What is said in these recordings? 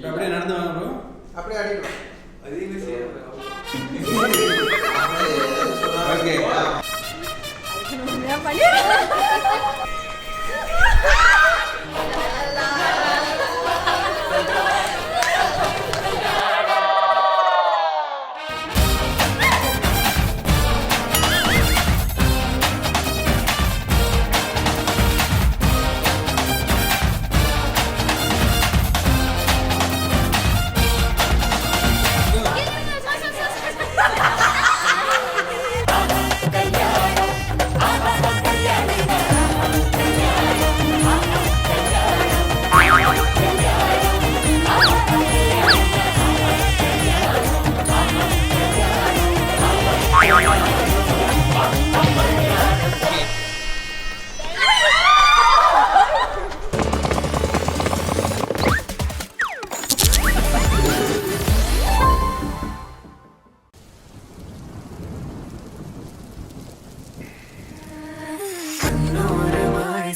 அப்படியே நடந்து வாங்க ப்ரோ. அப்படியே அடிக்கலாம். அதே செய்யணும். ஓகே. நான் பண்ணிடுறேன்.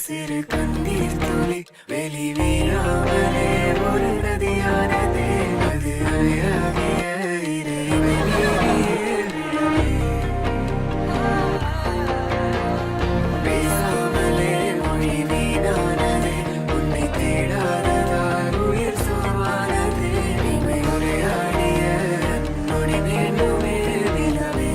சிறு கண்ணீர் துளி வெளி வீராமலே ஒரு நதியானதே அது அழகிய பேசாமலே மொழி வீணானதே உன்னை தேடாததால் உயிர் சோவானதே நீமை உரையாடிய நொடி வேண்டுமே நிலவே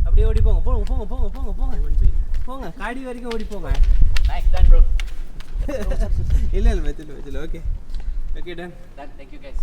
அப்படியே ஓடி போங்க போங்க போங்க போங்க போங்க போங்க போங்க காடி வரைக்கும் ஓடி போங்க. Nice done, bro. இல்லை இல்லை வெச்சில் okay okay done. Done. Thank you, guys.